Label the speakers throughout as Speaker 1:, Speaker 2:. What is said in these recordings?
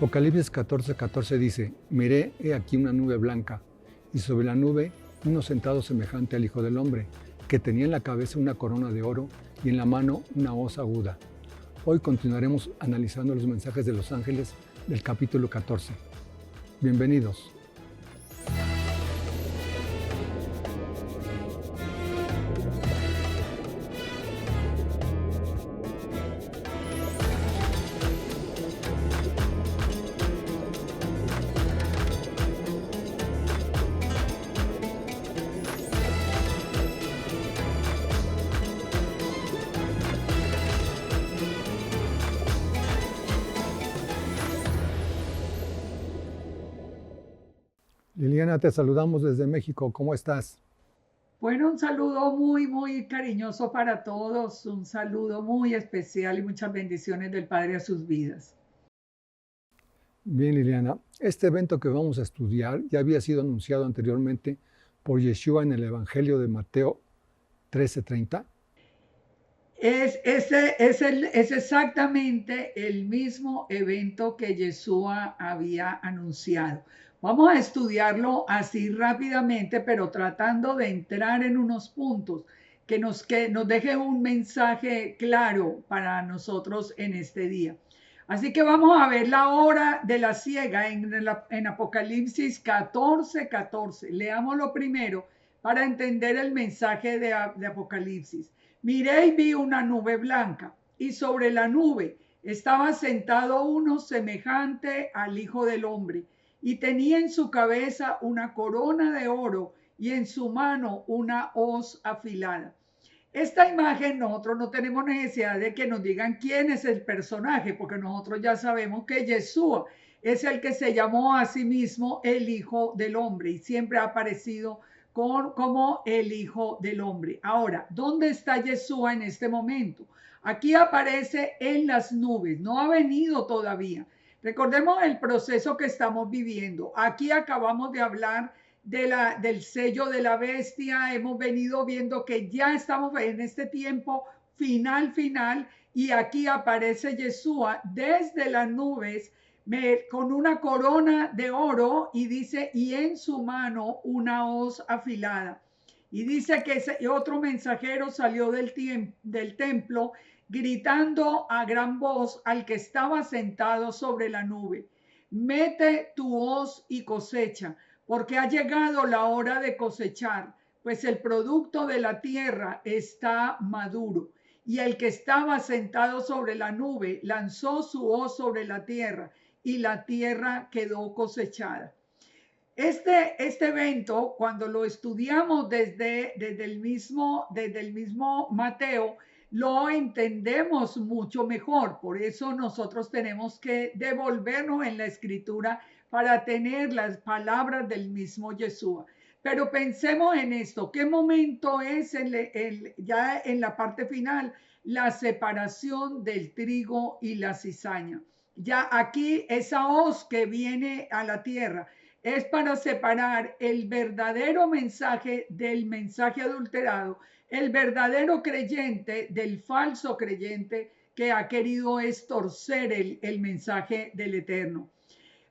Speaker 1: Apocalipsis 14:14 dice: miré, he aquí una nube blanca, y sobre la nube uno sentado semejante al Hijo del Hombre, que tenía en la cabeza una corona de oro y en la mano una hoz aguda. Hoy continuaremos analizando los mensajes de los ángeles del capítulo 14. Bienvenidos. Liliana, te saludamos desde México. ¿Cómo estás?
Speaker 2: Bueno, un saludo muy cariñoso para todos, un saludo muy especial y muchas bendiciones del Padre a sus vidas.
Speaker 1: Bien, Liliana. Este evento que vamos a estudiar ya había sido anunciado anteriormente por Yeshua en el Evangelio de Mateo 13:30.
Speaker 2: Es exactamente el mismo evento que Yeshua había anunciado. Vamos a estudiarlo así rápidamente, pero tratando de entrar en unos puntos que nos deje un mensaje claro para nosotros en este día. Así que vamos a ver la hora de la ciega en Apocalipsis 14:14. Leámoslo primero para entender el mensaje de Apocalipsis. Miré y vi una nube blanca, y sobre la nube estaba sentado uno semejante al Hijo del Hombre, y tenía en su cabeza una corona de oro y en su mano una hoz afilada. Esta imagen nosotros no tenemos necesidad de que nos digan quién es el personaje, porque nosotros ya sabemos que Yeshua es el que se llamó a sí mismo el Hijo del Hombre y siempre ha aparecido como el Hijo del Hombre. Ahora, ¿dónde está Yeshua en este momento? Aquí aparece en las nubes, no ha venido todavía. Recordemos el proceso que estamos viviendo. Aquí acabamos de hablar del sello de la bestia. Hemos venido viendo que ya estamos en este tiempo final, y aquí aparece Yeshua desde las nubes con una corona de oro y dice, y en su mano una hoz afilada. Y dice que ese otro mensajero salió del templo gritando a gran voz al que estaba sentado sobre la nube: mete tu hoz y cosecha, porque ha llegado la hora de cosechar, pues el producto de la tierra está maduro. Y el que estaba sentado sobre la nube lanzó su hoz sobre la tierra, y la tierra quedó cosechada. Este evento, cuando lo estudiamos desde el mismo Mateo, lo entendemos mucho mejor. Por eso nosotros tenemos que devolvernos en la escritura para tener las palabras del mismo Yeshua. Pero pensemos en esto: ¿qué momento es ya en la parte final? La separación del trigo y la cizaña. Ya aquí esa hoz que viene a la tierra es para separar el verdadero mensaje del mensaje adulterado, el verdadero creyente del falso creyente que ha querido estorcer el mensaje del Eterno.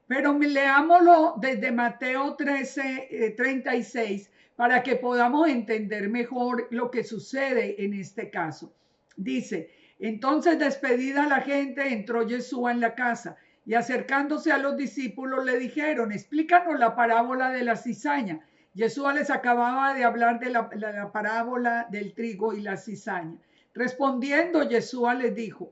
Speaker 2: Pero leámoslo desde Mateo 13:36 para que podamos entender mejor lo que sucede en este caso. Dice: entonces, despedida la gente, entró Yeshua en la casa, y acercándose a los discípulos le dijeron: explícanos la parábola de la cizaña. Yeshua les acababa de hablar de la parábola del trigo y la cizaña. Respondiendo, Yeshua les dijo: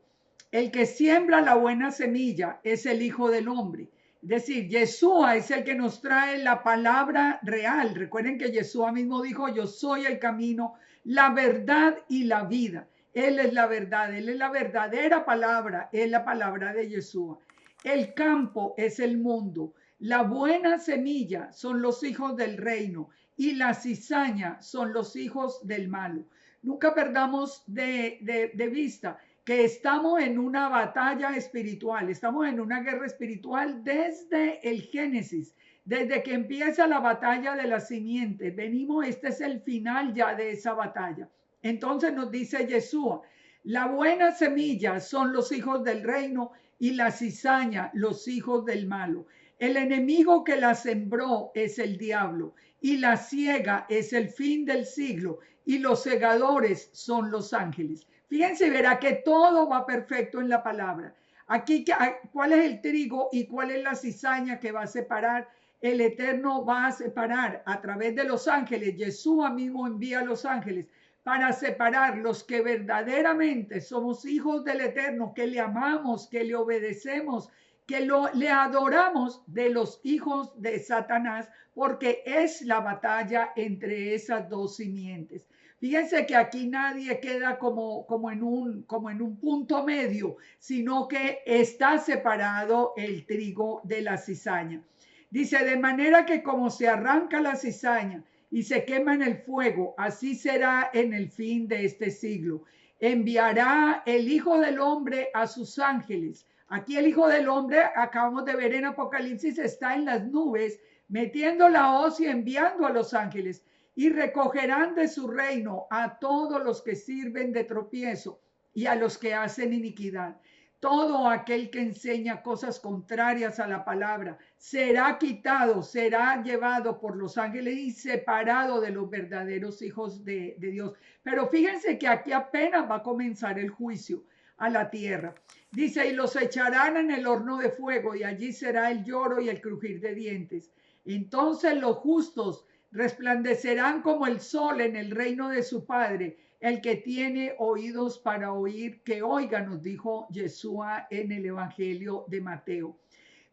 Speaker 2: el que siembra la buena semilla es el Hijo del Hombre. Es decir, Yeshua es el que nos trae la palabra real. Recuerden que Yeshua mismo dijo: yo soy el camino, la verdad y la vida. Él es la verdad, Él es la verdadera palabra, es la palabra de Yeshua. El campo es el mundo, la buena semilla son los hijos del reino, y la cizaña son los hijos del malo. Nunca perdamos de vista que estamos en una batalla espiritual, estamos en una guerra espiritual desde el Génesis, desde que empieza la batalla de la simiente. Venimos, este es el final ya de esa batalla. Entonces nos dice Yeshua: La buena semilla son los hijos del reino y la cizaña los hijos del malo. El enemigo que la sembró es el diablo y la siega es el fin del siglo y los segadores son los ángeles. Fíjense, verá que todo va perfecto en la palabra. Aquí, ¿cuál es el trigo y cuál es la cizaña que va a separar? El Eterno va a separar a través de los ángeles. Yeshua mismo envía a los ángeles para separar los que verdaderamente somos hijos del Eterno, que le amamos, que le obedecemos, que le adoramos, de los hijos de Satanás, porque es la batalla entre esas dos simientes. Fíjense que aquí nadie queda como en un punto medio, sino que está separado el trigo de la cizaña. Dice, de manera que como se arranca la cizaña y se quema en el fuego, así será en el fin de este siglo. Enviará el Hijo del Hombre a sus ángeles. Aquí el Hijo del Hombre, acabamos de ver en Apocalipsis, está en las nubes, metiendo la hoz y enviando a los ángeles. Y recogerán de su reino a todos los que sirven de tropiezo y a los que hacen iniquidad. Todo aquel que enseña cosas contrarias a la palabra será quitado, será llevado por los ángeles y separado de los verdaderos hijos de Dios. Pero fíjense que aquí apenas va a comenzar el juicio a la tierra. Dice, y los echarán en el horno de fuego y allí será el lloro y el crujir de dientes. Entonces los justos resplandecerán como el sol en el reino de su Padre. El que tiene oídos para oír, que oiga, nos dijo Yeshua en el Evangelio de Mateo.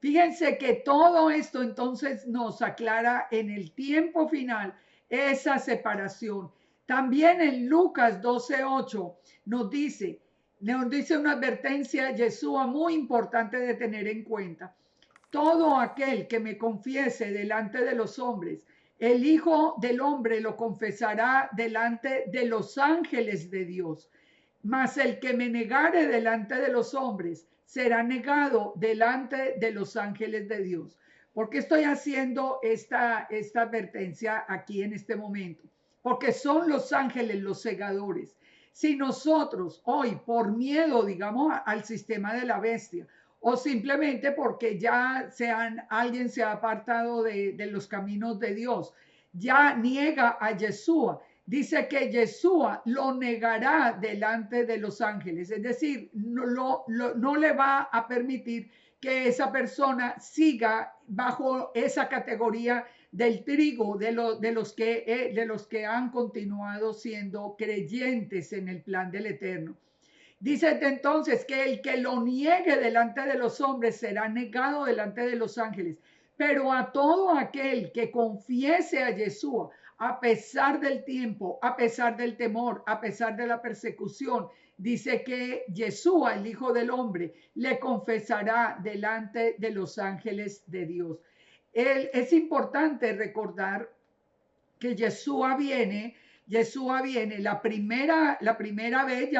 Speaker 2: Fíjense que todo esto entonces nos aclara en el tiempo final esa separación. También en Lucas 12:8 nos dice una advertencia Yeshua muy importante de tener en cuenta. Todo aquel que me confiese delante de los hombres, el Hijo del Hombre lo confesará delante de los ángeles de Dios. Mas el que me negare delante de los hombres será negado delante de los ángeles de Dios. ¿Por qué estoy haciendo esta advertencia aquí en este momento? Porque son los ángeles los segadores. Si nosotros hoy, por miedo, digamos, al sistema de la bestia, o simplemente porque alguien se ha apartado de los caminos de Dios, ya niega a Yeshua. Dice que Yeshua lo negará delante de los ángeles, es decir, no le va a permitir que esa persona siga bajo esa categoría del trigo, de los que han continuado siendo creyentes en el plan del Eterno. Dice entonces que el que lo niegue delante de los hombres será negado delante de los ángeles. Pero a todo aquel que confiese a Yeshua, a pesar del tiempo, a pesar del temor, a pesar de la persecución, dice que Yeshua, el Hijo del Hombre, le confesará delante de los ángeles de Dios. Es importante recordar que Yeshua viene la primera vez,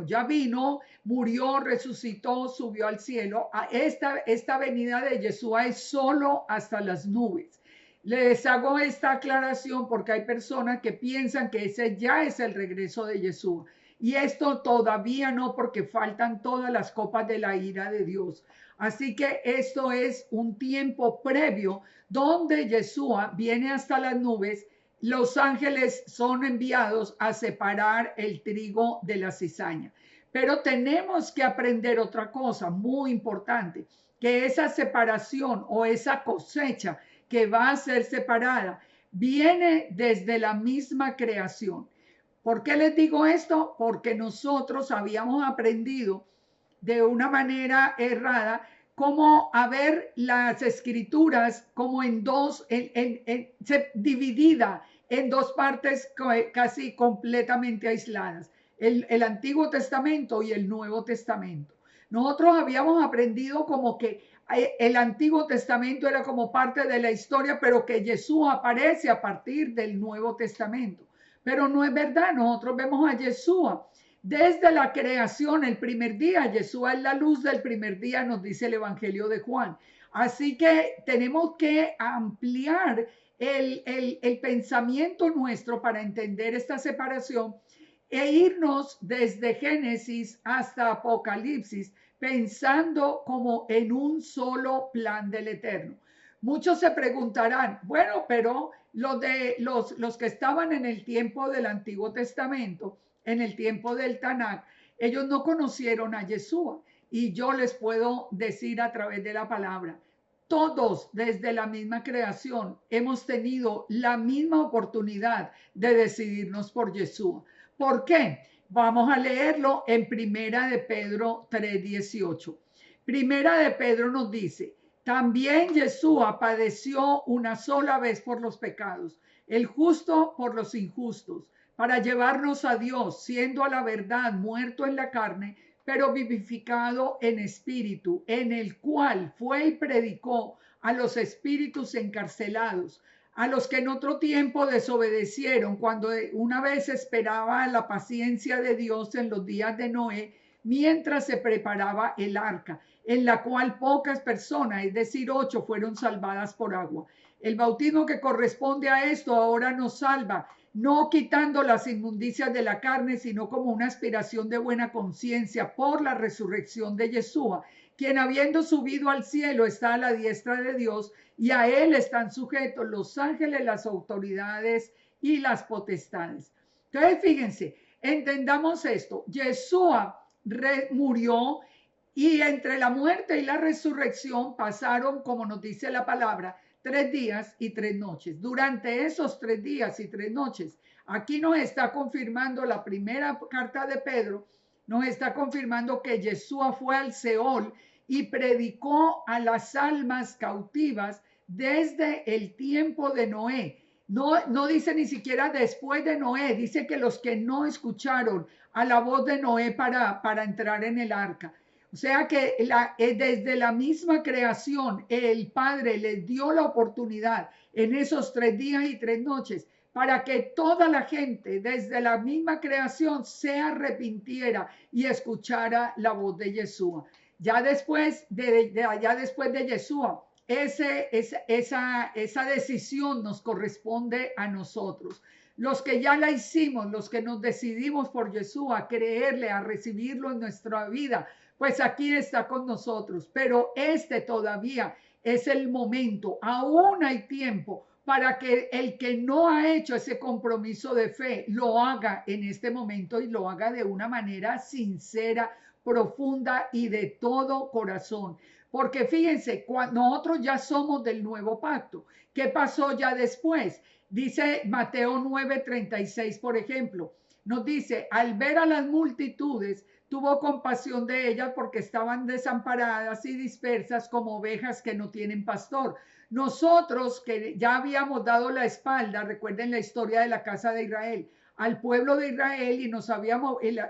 Speaker 2: ya vino, murió, resucitó, subió al cielo. Esta venida de Yeshua es solo hasta las nubes. Les hago esta aclaración porque hay personas que piensan que ese ya es el regreso de Yeshua. Y esto todavía no, porque faltan todas las copas de la ira de Dios. Así que esto es un tiempo previo donde Yeshua viene hasta las nubes. Los ángeles son enviados a separar el trigo de la cizaña. Pero tenemos que aprender otra cosa muy importante, que esa separación o esa cosecha que va a ser separada viene desde la misma creación. ¿Por qué les digo esto? Porque nosotros habíamos aprendido de una manera errada como a ver las escrituras como en dos, dividida en dos partes casi completamente aisladas, el Antiguo Testamento y el Nuevo Testamento. Nosotros habíamos aprendido como que el Antiguo Testamento era como parte de la historia, pero que Jesús aparece a partir del Nuevo Testamento. Pero no es verdad, nosotros vemos a Yeshua desde la creación, el primer día. Yeshua es la luz del primer día, nos dice el Evangelio de Juan. Así que tenemos que ampliar el pensamiento nuestro para entender esta separación e irnos desde Génesis hasta Apocalipsis, pensando como en un solo plan del Eterno. Muchos se preguntarán, bueno, pero los que estaban en el tiempo del Antiguo Testamento, en el tiempo del Tanakh, ellos no conocieron a Yeshua. Y yo les puedo decir a través de la palabra, todos desde la misma creación hemos tenido la misma oportunidad de decidirnos por Yeshua. ¿Por qué? Vamos a leerlo en Primera de Pedro 3:18. Primera de Pedro nos dice, también Yeshua padeció una sola vez por los pecados, el justo por los injustos, para llevarnos a Dios, siendo a la verdad muerto en la carne, pero vivificado en espíritu, en el cual fue y predicó a los espíritus encarcelados, a los que en otro tiempo desobedecieron, cuando una vez esperaba la paciencia de Dios en los días de Noé, mientras se preparaba el arca, en la cual pocas personas, es decir, 8, fueron salvadas por agua. El bautismo que corresponde a esto ahora nos salva, no quitando las inmundicias de la carne, sino como una aspiración de buena conciencia por la resurrección de Yeshua, quien habiendo subido al cielo está a la diestra de Dios, y a él están sujetos los ángeles, las autoridades y las potestades. Entonces, fíjense, entendamos esto. Yeshua murió, y entre la muerte y la resurrección pasaron, como nos dice la palabra, 3 días y 3 noches. Durante esos 3 días y 3 noches, aquí nos está confirmando la primera carta de Pedro, nos está confirmando que Yeshua fue al Seol y predicó a las almas cautivas desde el tiempo de Noé. No dice ni siquiera después de Noé, dice que los que no escucharon a la voz de Noé para entrar en el arca. O sea que desde la misma creación, el Padre les dio la oportunidad en esos 3 días y 3 noches para que toda la gente desde la misma creación se arrepintiera y escuchara la voz de Yeshua. Ya después de Yeshua, esa decisión nos corresponde a nosotros. Los que ya la hicimos, los que nos decidimos por Yeshua, a creerle, a recibirlo en nuestra vida, pues aquí está con nosotros, pero todavía es el momento, aún hay tiempo para que el que no ha hecho ese compromiso de fe lo haga en este momento y lo haga de una manera sincera, profunda y de todo corazón. Porque fíjense, nosotros ya somos del nuevo pacto. ¿Qué pasó ya después? Dice Mateo 9:36, por ejemplo, nos dice, al ver a las multitudes, tuvo compasión de ellas porque estaban desamparadas y dispersas como ovejas que no tienen pastor. Nosotros que ya habíamos dado la espalda, recuerden la historia de la casa de Israel, al pueblo de Israel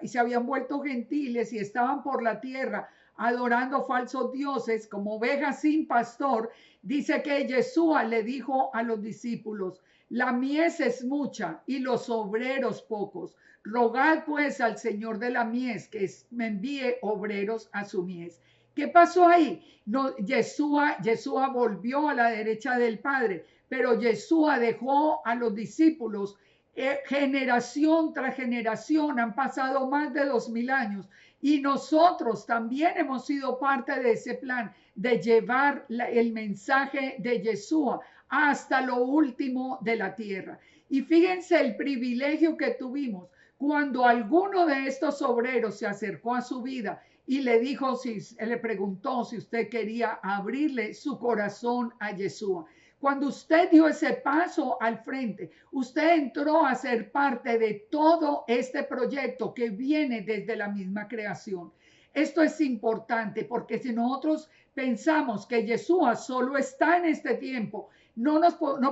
Speaker 2: y se habían vuelto gentiles y estaban por la tierra adorando falsos dioses como ovejas sin pastor, dice que Yeshua le dijo a los discípulos, la mies es mucha y los obreros pocos. Rogad pues al Señor de la mies que me envíe obreros a su mies. ¿Qué pasó ahí? No, Yeshua volvió a la derecha del Padre, pero Yeshua dejó a los discípulos generación tras generación, han pasado más de 2000 años y nosotros también hemos sido parte de ese plan de llevar el mensaje de Yeshua hasta lo último de la tierra. Y fíjense el privilegio que tuvimos cuando alguno de estos obreros se acercó a su vida y le dijo, le preguntó si usted quería abrirle su corazón a Yeshua. Cuando usted dio ese paso al frente, usted entró a ser parte de todo este proyecto que viene desde la misma creación. Esto es importante porque si nosotros pensamos que Yeshua solo está en este tiempo, no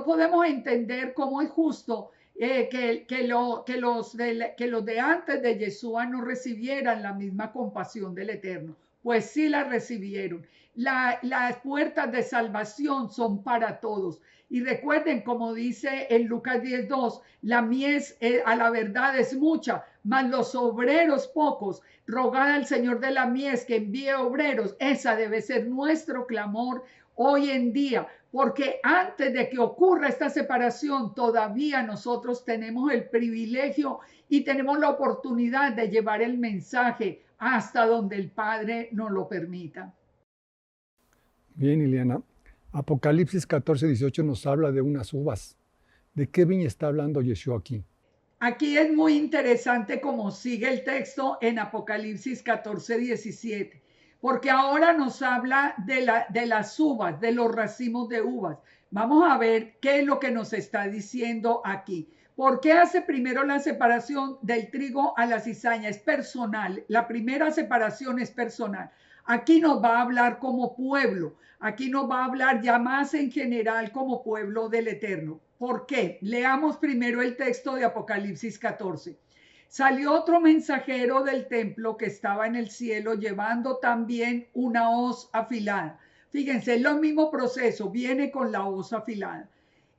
Speaker 2: podemos entender cómo es justo que los de antes de Yeshua no recibieran la misma compasión del Eterno. Pues sí la recibieron. Las puertas de salvación son para todos. Y recuerden, como dice en Lucas 10:2, la mies a la verdad es mucha, mas los obreros pocos. Rogad al Señor de la mies que envíe obreros. Esa debe ser nuestro clamor hoy en día, porque antes de que ocurra esta separación, todavía nosotros tenemos el privilegio y tenemos la oportunidad de llevar el mensaje hasta donde el Padre nos lo permita.
Speaker 1: Bien, Ileana. Apocalipsis 14:18 nos habla de unas uvas. ¿De qué viña está hablando Yeshua aquí?
Speaker 2: Aquí es muy interesante cómo sigue el texto en Apocalipsis 14:17, porque ahora nos habla de las uvas, de los racimos de uvas. Vamos a ver qué es lo que nos está diciendo aquí. ¿Por qué hace primero la separación del trigo a la cizaña? Es personal. La primera separación es personal. Aquí nos va a hablar como pueblo. Aquí nos va a hablar ya más en general como pueblo del Eterno. ¿Por qué? Leamos primero el texto de Apocalipsis 14. Salió otro mensajero del templo que estaba en el cielo llevando también una hoz afilada. Fíjense, es lo mismo proceso, viene con la hoz afilada.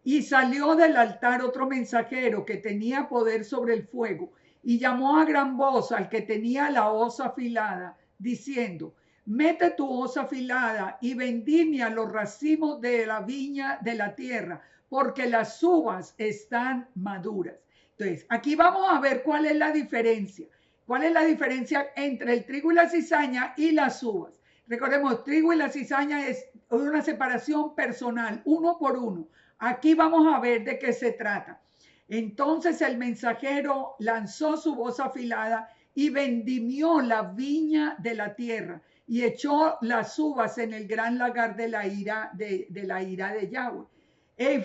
Speaker 2: Y salió del altar otro mensajero que tenía poder sobre el fuego y llamó a gran voz al que tenía la hoz afilada, diciendo: mete tu hoz afilada y vendimia los racimos de la viña de la tierra, porque las uvas están maduras. Entonces, aquí vamos a ver cuál es la diferencia. ¿Cuál es la diferencia entre el trigo y la cizaña y las uvas? Recordemos, trigo y la cizaña es una separación personal, uno por uno. Aquí vamos a ver de qué se trata. Entonces el mensajero lanzó su voz afilada y vendimió la viña de la tierra y echó las uvas en el gran lagar de la ira de Yahweh.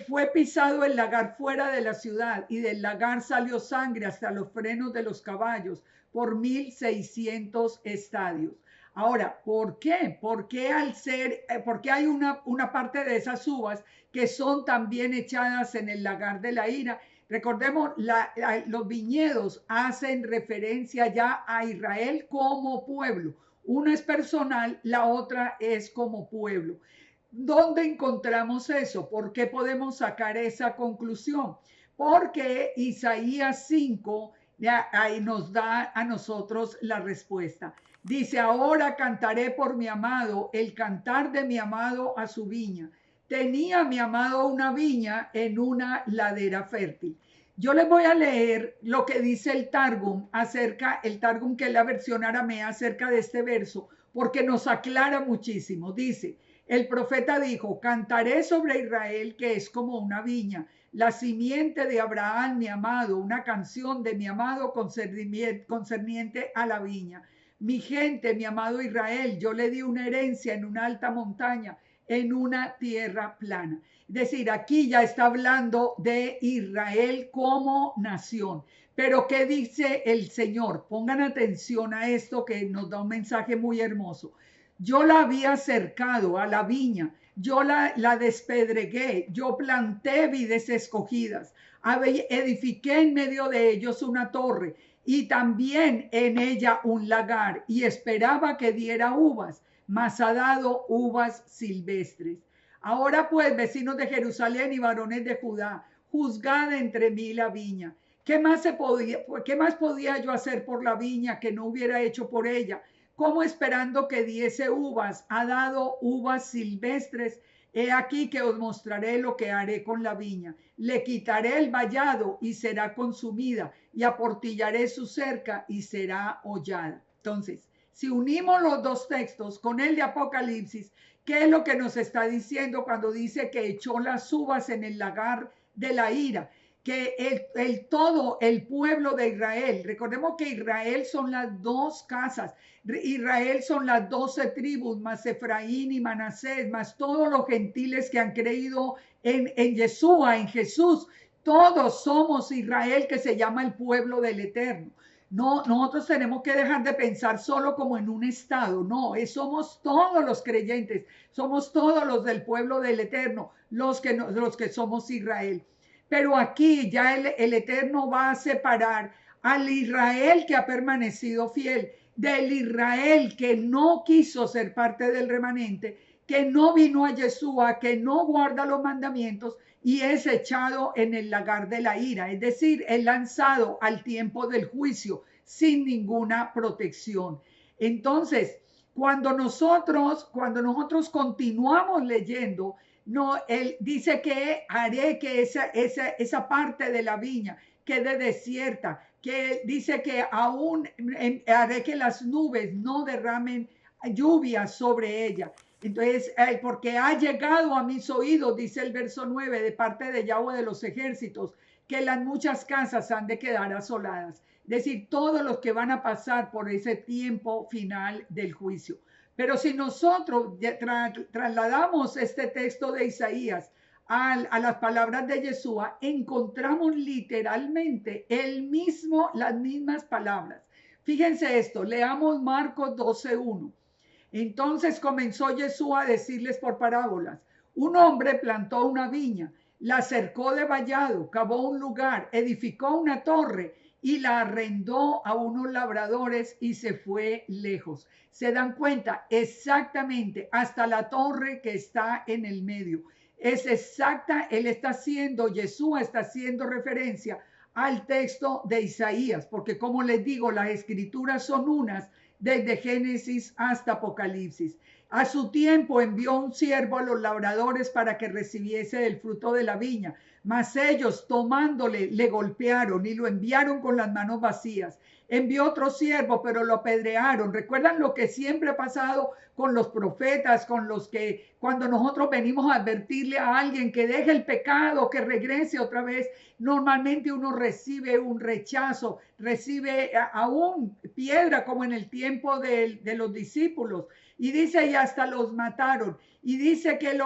Speaker 2: Fue pisado el lagar fuera de la ciudad y del lagar salió sangre hasta los frenos de los caballos por 1,600 estadios. Ahora, ¿por qué? Porque hay una parte de esas uvas que son también echadas en el lagar de la ira. Recordemos, los viñedos hacen referencia ya a Israel como pueblo. Una es personal, la otra es como pueblo. ¿Dónde encontramos eso? ¿Por qué podemos sacar esa conclusión? Porque Isaías 5 ahí nos da a nosotros la respuesta. Dice: ahora cantaré por mi amado, el cantar de mi amado a su viña. Tenía mi amado una viña en una ladera fértil. Yo les voy a leer lo que dice el Targum que es la versión aramea acerca de este verso, porque nos aclara muchísimo. Dice: el profeta dijo: cantaré sobre Israel, que es como una viña, la simiente de Abraham, mi amado, una canción de mi amado concerniente a la viña. Mi gente, mi amado Israel, yo le di una herencia en una alta montaña, en una tierra plana. Es decir, aquí ya está hablando de Israel como nación. Pero ¿qué dice el Señor? Pongan atención a esto que nos da un mensaje muy hermoso. Yo la había cercado a la viña, yo la despedregué, yo planté vides escogidas, edifiqué en medio de ellos una torre y también en ella un lagar, y esperaba que diera uvas, mas ha dado uvas silvestres. Ahora pues, vecinos de Jerusalén y varones de Judá, juzgad entre mí la viña. ¿Qué más podía yo hacer por la viña que no hubiera hecho por ella? Como esperando que diese uvas, ha dado uvas silvestres. He aquí que os mostraré lo que haré con la viña. Le quitaré el vallado y será consumida, y aportillaré su cerca y será hollada. Entonces, si unimos los dos textos con el de Apocalipsis, ¿qué es lo que nos está diciendo cuando dice que echó las uvas en el lagar de la ira? Que todo el pueblo de Israel, recordemos que Israel son las dos casas, Israel son las 12 tribus, más Efraín y Manasés, más todos los gentiles que han creído en Yeshua, en Jesús. Todos somos Israel, que se llama el pueblo del Eterno. No, nosotros tenemos que dejar de pensar solo como en un estado. No, somos todos los creyentes, somos todos los del pueblo del Eterno, los que somos Israel. Pero aquí ya el Eterno va a separar al Israel que ha permanecido fiel del Israel que no quiso ser parte del remanente, que no vino a Yeshua, que no guarda los mandamientos y es echado en el lagar de la ira, es decir, es lanzado al tiempo del juicio sin ninguna protección. Entonces, cuando nosotros continuamos leyendo, no, él dice que haré que esa parte de la viña quede desierta, que dice que aún haré que las nubes no derramen lluvia sobre ella. Entonces, porque ha llegado a mis oídos, dice el verso 9, de parte de Yahweh de los ejércitos, que las muchas casas han de quedar asoladas. Es decir, todos los que van a pasar por ese tiempo final del juicio. Pero si nosotros trasladamos este texto de Isaías a las palabras de Yeshua, encontramos literalmente las mismas palabras. Fíjense esto, leamos Marcos 12:1. Entonces comenzó Yeshua a decirles por parábolas: un hombre plantó una viña, la cercó de vallado, cavó un lugar, edificó una torre y la arrendó a unos labradores y se fue lejos. Se dan cuenta exactamente hasta la torre que está en el medio. Es exacta, Yeshua está haciendo referencia al texto de Isaías, porque como les digo, las escrituras son unas desde Génesis hasta Apocalipsis. A su tiempo envió un siervo a los labradores para que recibiese el fruto de la viña, mas ellos tomándole le golpearon y lo enviaron con las manos vacías. Envió otro siervo, pero lo apedrearon. ¿Recuerdan lo que siempre ha pasado con los profetas, con los que cuando nosotros venimos a advertirle a alguien que deje el pecado, que regrese otra vez? Normalmente uno recibe un rechazo, recibe aún piedra como en el tiempo de los discípulos. Y dice, y hasta los mataron. Y dice que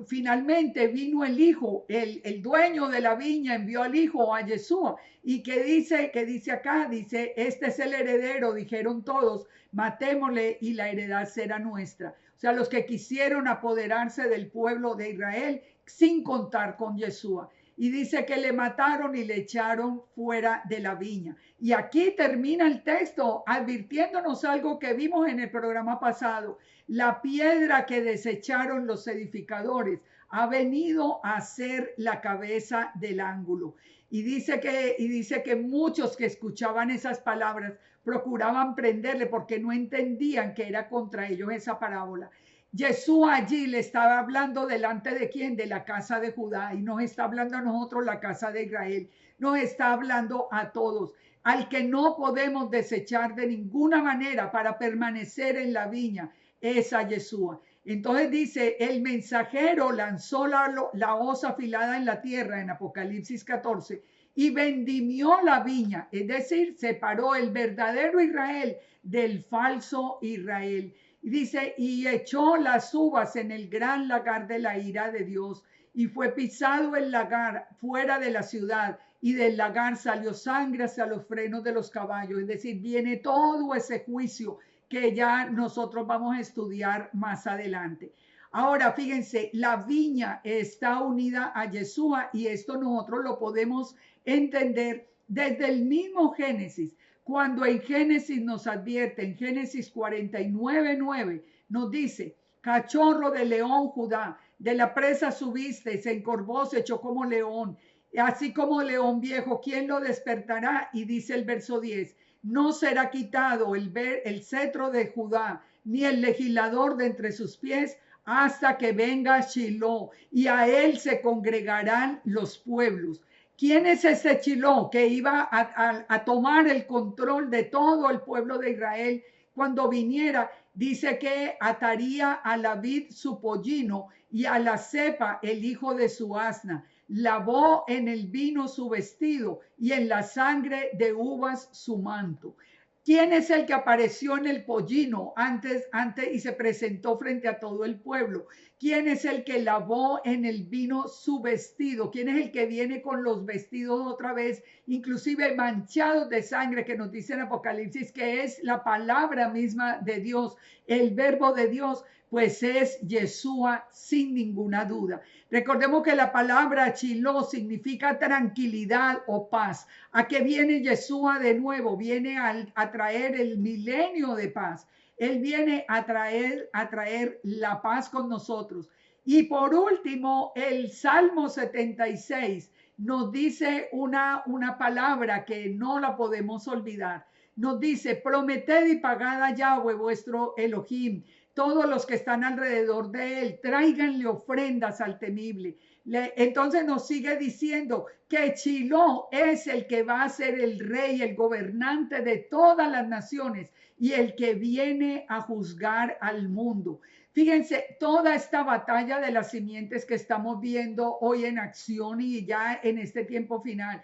Speaker 2: finalmente vino el hijo, el dueño de la viña envió al hijo, a Yeshua. Y que dice acá, dice, este es el heredero, dijeron todos, matémosle y la heredad será nuestra. O sea, los que quisieron apoderarse del pueblo de Israel sin contar con Yeshua. Y dice que le mataron y le echaron fuera de la viña. Y aquí termina el texto advirtiéndonos algo que vimos en el programa pasado. La piedra que desecharon los edificadores ha venido a ser la cabeza del ángulo. Y dice que muchos que escuchaban esas palabras procuraban prenderle porque no entendían que era contra ellos esa parábola. Yeshua allí le estaba hablando delante de quién, de la casa de Judá, y nos está hablando a nosotros, la casa de Israel, nos está hablando a todos, al que no podemos desechar de ninguna manera para permanecer en la viña, es a Yeshua. Entonces dice, el mensajero lanzó la hoz afilada en la tierra en Apocalipsis 14 y vendimió la viña, es decir, separó el verdadero Israel del falso Israel. Y dice, y echó las uvas en el gran lagar de la ira de Dios, y fue pisado el lagar fuera de la ciudad, y del lagar salió sangre hacia los frenos de los caballos. Es decir, viene todo ese juicio que ya nosotros vamos a estudiar más adelante. Ahora, fíjense, la viña está unida a Yeshua, y esto nosotros lo podemos entender desde el mismo Génesis. Cuando en Génesis nos advierte, en Génesis 49:9, nos dice, cachorro de león Judá, de la presa subiste, se encorvó, se echó como león, así como león viejo, ¿quién lo despertará? Y dice el verso 10, no será quitado el cetro de Judá, ni el legislador de entre sus pies, hasta que venga Shiloh, y a él se congregarán los pueblos. ¿Quién es ese Shiloh que iba a tomar el control de todo el pueblo de Israel cuando viniera? Dice que ataría a la vid su pollino y a la cepa el hijo de su asna. Lavó en el vino su vestido y en la sangre de uvas su manto. ¿Quién es el que apareció en el pollino antes y se presentó frente a todo el pueblo? ¿Quién es el que lavó en el vino su vestido? ¿Quién es el que viene con los vestidos otra vez, inclusive manchados de sangre, que nos dice en Apocalipsis que es la palabra misma de Dios, el verbo de Dios? Pues es Yeshua sin ninguna duda. Recordemos que la palabra Shiloh significa tranquilidad o paz. ¿A qué viene Yeshua de nuevo? Viene a traer el milenio de paz. Él viene a traer la paz con nosotros. Y por último, el Salmo 76 nos dice una palabra que no la podemos olvidar. Nos dice, prometed y pagad a Yahweh vuestro Elohim, todos los que están alrededor de él, tráiganle ofrendas al temible. Entonces nos sigue diciendo que Chiló es el que va a ser el rey, el gobernante de todas las naciones y el que viene a juzgar al mundo. Fíjense, toda esta batalla de las simientes que estamos viendo hoy en acción y ya en este tiempo final.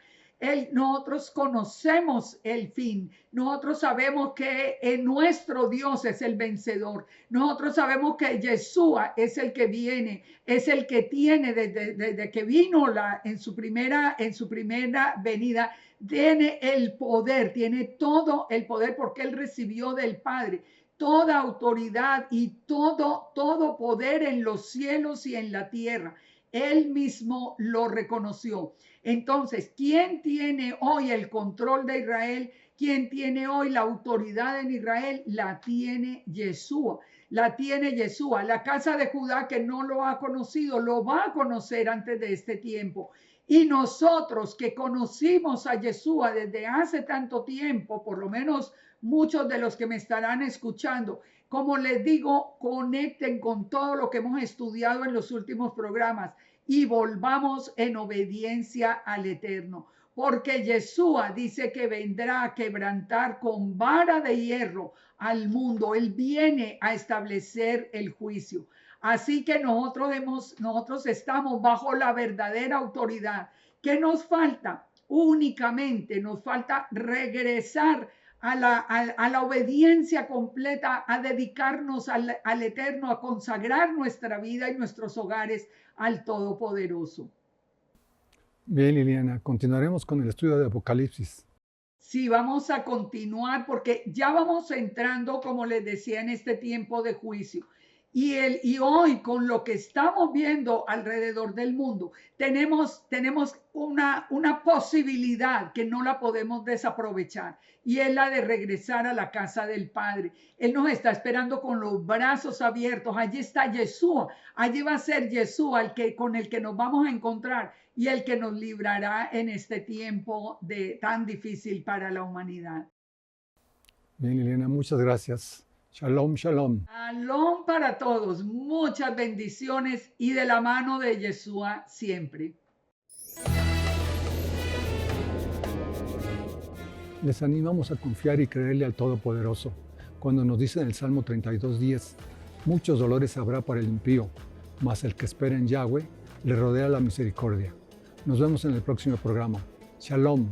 Speaker 2: Nosotros conocemos el fin, nosotros sabemos que nuestro Dios es el vencedor, nosotros sabemos que Yeshua es el que viene, es el que tiene desde que vino en su primera venida, tiene el poder, tiene todo el poder porque él recibió del Padre toda autoridad y todo poder en los cielos y en la tierra. Él mismo lo reconoció. Entonces, ¿quién tiene hoy el control de Israel? ¿Quién tiene hoy la autoridad en Israel? La tiene Yeshua. La tiene Yeshua. La casa de Judá que no lo ha conocido, lo va a conocer antes de este tiempo. Y nosotros que conocimos a Yeshua desde hace tanto tiempo, por lo menos muchos de los que me estarán escuchando, como les digo, conecten con todo lo que hemos estudiado en los últimos programas y volvamos en obediencia al Eterno. Porque Yeshua dice que vendrá a quebrantar con vara de hierro al mundo. Él viene a establecer el juicio. Así que nosotros estamos bajo la verdadera autoridad. ¿Qué nos falta? Únicamente nos falta regresar a la obediencia completa, a dedicarnos al Eterno, a consagrar nuestra vida y nuestros hogares al Todopoderoso.
Speaker 1: Bien, Liliana, continuaremos con el estudio de Apocalipsis.
Speaker 2: Sí, vamos a continuar porque ya vamos entrando, como les decía, en este tiempo de juicio. Y hoy, con lo que estamos viendo alrededor del mundo, tenemos una posibilidad que no la podemos desaprovechar, y es la de regresar a la casa del Padre. Él nos está esperando con los brazos abiertos. Allí está Yeshua, allí va a ser Yeshua con el que nos vamos a encontrar y el que nos librará en este tiempo tan difícil para la humanidad.
Speaker 1: Bien, Liliana, muchas gracias. Shalom, shalom.
Speaker 2: Shalom para todos, muchas bendiciones y de la mano de Yeshua siempre.
Speaker 1: Les animamos a confiar y creerle al Todopoderoso. Cuando nos dice en el Salmo 32:10, muchos dolores habrá para el impío, mas el que espera en Yahweh le rodea la misericordia. Nos vemos en el próximo programa. Shalom.